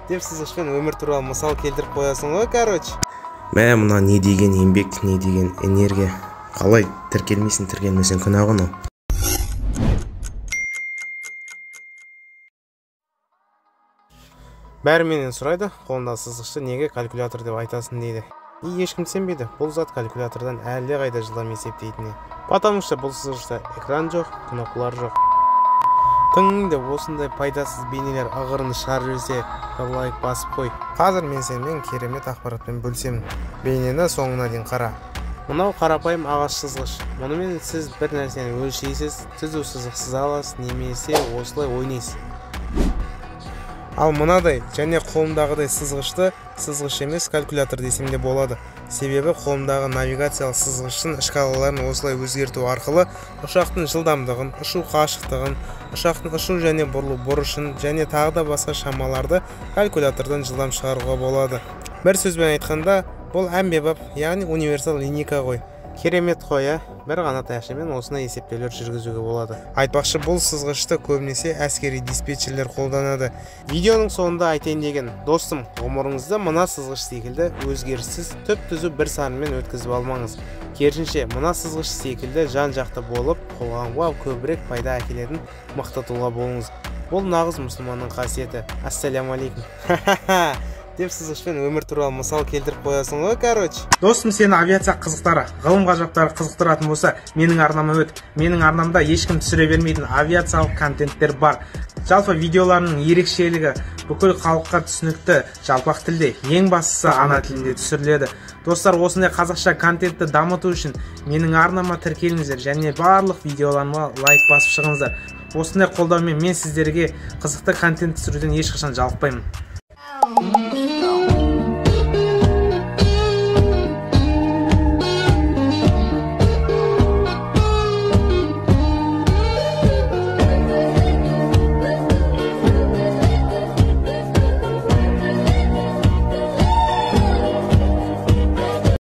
деп сызғышпен өмір туралы мысал келтіріп қоясың ғой, короче. Мә, мына не деген еңбек, не деген энергия. Қалай тіркелмейсің, тіркелмесең күнә ғой. Бәрі менен сұрайды, қолында сызғышты неге калькулятор деп айтасың дейді. Ешкім сенбейді, бұл зат калькулятордан әлде қайда жылдам есептейтіні. Потому что бұл сызғышта экран жоқ, кнопкалар жоқ. Тың деп осындай пайдасыз бейнелер ығырын шығарып жүрсе, лайк басып қой. Қазір мен сенімен керемет ақпаратпен бөлсемін. Бейнені соңына дейін қара. Мынау қарапайым ағаш сызғыш. Мұнымен сіз бір нәрсені өлшейсіз, түзу сызық сыза аласыз, немесе осылай ойнайсыз. Ал мынадай және қолымдағыдай сызғышты сызғыш емес калькулятор десем де болады. Себебі қолымдағы навигациялық сызғыштың шкалаларын осылай өзгерту арқылы ұшақтың жылдамдығын, ұшу қашықтығын, ұшақтың ұшу және бұрылу бұрышын және тағы да басқа шамаларды калькулятордан жылдам шығаруға болады. Бір сөзбен айтқанда, бұл әмбебап, яғни универсал линейка ғой. Керемет қой, бір ғана таяқшамен осындай есептеулер жүргізуге болады. Айтпақшы, бұл сызғышты көбінесе әскери диспетчерлер қолданады. Видеоның соңында айтайын деген, достым, ғұмырыңызды мына сызғыш секілді өзгеріссіз түп-түзу бір санымен өткізіп алмаңыз. Керісінше, мына сызғыш секілді жан-жақты болып, қоғамға көбірек пайда әкелетін мықты тұлға болыңыз. Бұл нағыз мұсылманның қасиеті. Ассаляму-алейкум. Деп сызғышпен өмір туралы мысал келтіріп қоясың ғой, короче. Достым, сені авиация қызықтары, ғылым ғажаптары қызықтыратын болса, менің арнама өт. Менің арнамда ешкім түсіре бермейтін авиациялық контенттер бар. Жалпы видеоларының ерекшелігі бүкіл халыққа түсінікті жалпақ тілде, ең бастысы ана тілінде түсіріледі. Достар, осындай қазақша контентті дамыту үшін менің арнама тіркеліңіздер және барлық видеоларыма лайк басып шығыңыздар. Осындай қолдаумен мен сіздерге қызықты контент түсіруден ешқашан жалықпаймын.